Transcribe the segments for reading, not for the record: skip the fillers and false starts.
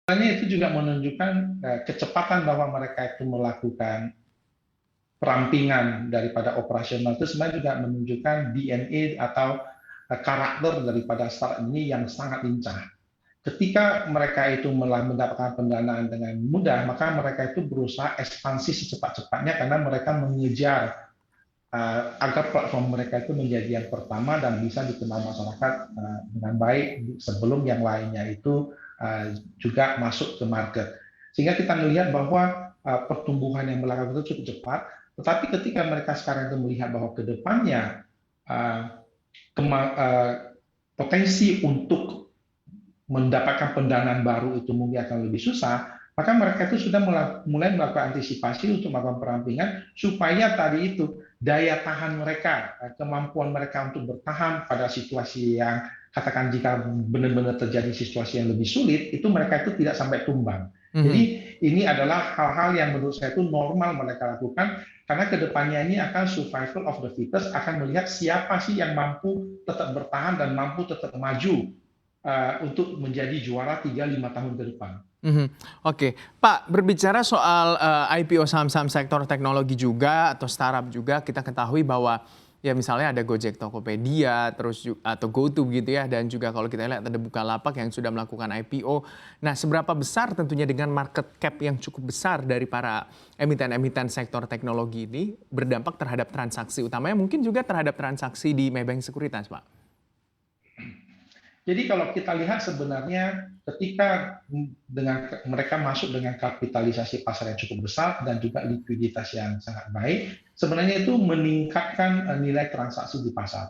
Sebenarnya itu juga menunjukkan kecepatan bahwa mereka itu melakukan perampingan daripada operasional itu sebenarnya juga menunjukkan DNA atau karakter daripada startup ini yang sangat lincah. Ketika mereka itu mendapatkan pendanaan dengan mudah, maka mereka itu berusaha ekspansi secepat-cepatnya karena mereka mengejar agar platform mereka itu menjadi yang pertama dan bisa dikenal masyarakat dengan baik sebelum yang lainnya itu juga masuk ke market. Sehingga kita melihat bahwa pertumbuhan yang belakangan itu cukup cepat, tetapi ketika mereka sekarang itu melihat bahwa ke depannya uh, potensi untuk mendapatkan pendanaan baru itu mungkin akan lebih susah, maka mereka itu sudah mulai melakukan antisipasi untuk melakukan perampingan supaya tadi itu daya tahan mereka, kemampuan mereka untuk bertahan pada situasi yang katakan jika benar-benar terjadi situasi yang lebih sulit, itu mereka itu tidak sampai tumbang. Jadi ini adalah hal-hal yang menurut saya itu normal mereka lakukan karena kedepannya ini akan survival of the fittest, akan melihat siapa sih yang mampu tetap bertahan dan mampu tetap maju untuk menjadi juara 3-5 tahun ke depan. Oke, Pak, berbicara soal IPO saham-saham sektor teknologi juga atau startup juga, kita ketahui bahwa ya misalnya ada Gojek, Tokopedia, terus atau GoTo gitu ya, dan juga kalau kita lihat ada Bukalapak yang sudah melakukan IPO. Nah, seberapa besar tentunya dengan market cap yang cukup besar dari para emiten-emiten sektor teknologi ini berdampak terhadap transaksi utamanya, mungkin juga terhadap transaksi di Maybank Sekuritas, Pak? Jadi kalau kita lihat sebenarnya ketika mereka masuk dengan kapitalisasi pasar yang cukup besar dan juga likuiditas yang sangat baik, sebenarnya itu meningkatkan nilai transaksi di pasar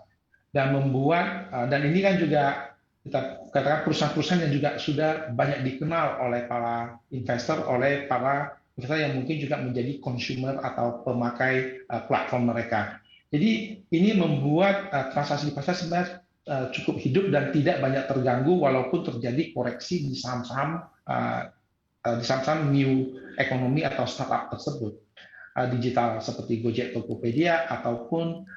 dan membuat dan ini kan juga kita katakan perusahaan-perusahaan yang juga sudah banyak dikenal oleh para investor, oleh para investor yang mungkin juga menjadi consumer atau pemakai platform mereka. Jadi ini membuat transaksi di pasar sebenarnya cukup hidup dan tidak banyak terganggu walaupun terjadi koreksi di saham-saham new economy atau startup tersebut digital seperti Gojek, Tokopedia ataupun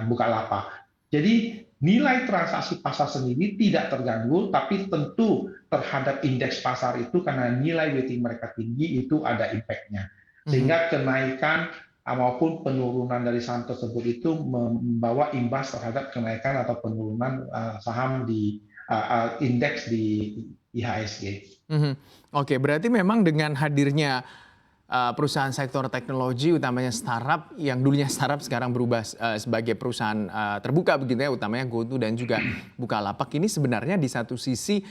Bukalapak. Jadi nilai transaksi pasar sendiri tidak terganggu, tapi tentu terhadap indeks pasar itu karena nilai weighting mereka tinggi itu ada impact-nya. Sehingga kenaikan maupun penurunan dari saham tersebut itu membawa imbas terhadap kenaikan atau penurunan saham di indeks di IHSG. Oke, berarti memang dengan hadirnya perusahaan sektor teknologi utamanya startup yang dulunya startup sekarang berubah sebagai perusahaan terbuka begitu ya, utamanya GoTo dan juga Bukalapak ini sebenarnya di satu sisi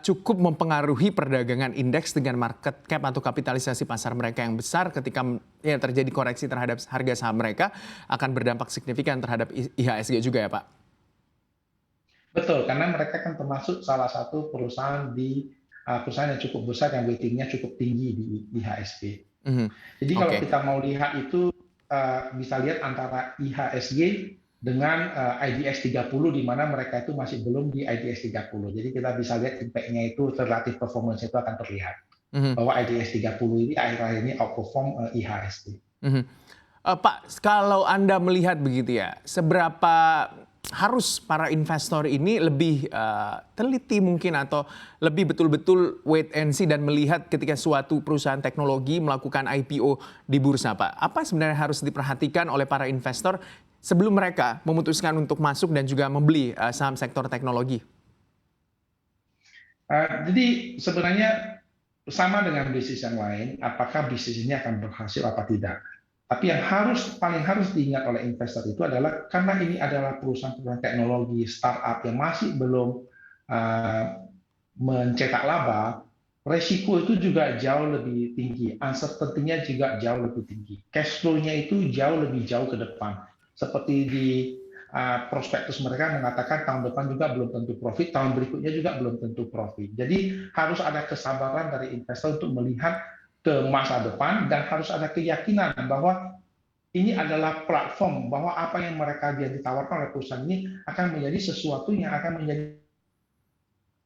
cukup mempengaruhi perdagangan indeks dengan market cap atau kapitalisasi pasar mereka yang besar ketika ya, terjadi koreksi terhadap harga saham mereka akan berdampak signifikan terhadap IHSG juga ya Pak? Betul, karena mereka kan termasuk salah satu perusahaan yang cukup besar yang weightingnya cukup tinggi di IHSG. Jadi kalau Oke. kita mau lihat itu bisa lihat antara IHSG dengan IDX 30 di mana mereka itu masih belum di IDX 30. Jadi kita bisa lihat impact-nya itu relatif performance itu akan terlihat. Bahwa IDX 30 ini akhir-akhir ini outperform IHSG. Pak, kalau Anda melihat begitu ya, seberapa harus para investor ini lebih teliti mungkin atau lebih betul-betul wait and see dan melihat ketika suatu perusahaan teknologi melakukan IPO di bursa, Pak? Apa sebenarnya harus diperhatikan oleh para investor sebelum mereka memutuskan untuk masuk dan juga membeli saham sektor teknologi? Jadi sebenarnya sama dengan bisnis yang lain, apakah bisnis ini akan berhasil apa tidak. Tapi yang paling harus diingat oleh investor itu adalah karena ini adalah perusahaan-perusahaan teknologi startup yang masih belum mencetak laba, resiko itu juga jauh lebih tinggi, uncertainty-nya juga jauh lebih tinggi, cash flow-nya itu jauh lebih jauh ke depan. Seperti di prospektus mereka mengatakan tahun depan juga belum tentu profit, tahun berikutnya juga belum tentu profit. Jadi harus ada kesabaran dari investor untuk melihat ke masa depan dan harus ada keyakinan bahwa ini adalah platform, bahwa apa yang mereka ditawarkan oleh perusahaan ini akan menjadi sesuatu yang akan menjadi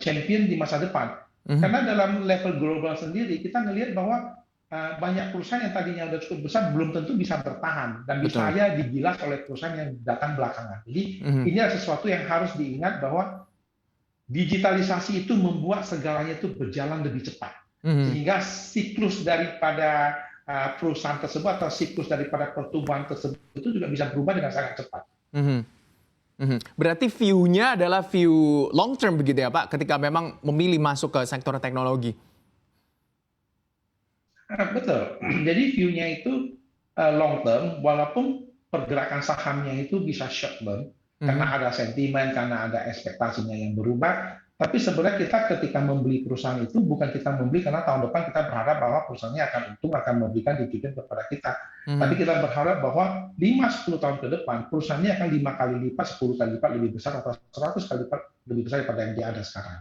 champion di masa depan. Karena dalam level global sendiri kita melihat bahwa banyak perusahaan yang tadinya sudah cukup besar belum tentu bisa bertahan dan bisa saja digilas oleh perusahaan yang datang belakangan. Jadi ini adalah sesuatu yang harus diingat bahwa digitalisasi itu membuat segalanya itu berjalan lebih cepat. Sehingga siklus daripada perusahaan tersebut atau siklus daripada pertumbuhan tersebut itu juga bisa berubah dengan sangat cepat. Berarti view-nya adalah view long term begitu ya Pak, ketika memang memilih masuk ke sektor teknologi. Betul. Jadi view-nya itu long term, walaupun pergerakan sahamnya itu bisa short term, karena ada sentimen, karena ada ekspektasinya yang berubah. Tapi sebenarnya kita ketika membeli perusahaan itu bukan kita membeli karena tahun depan kita berharap bahwa perusahaannya akan untung, akan memberikan dividen kepada kita. Tapi kita berharap bahwa 5-10 tahun ke depan perusahaannya akan 5 kali lipat, 10 kali lipat lebih besar atau 100 kali lipat lebih besar daripada yang dia ada sekarang.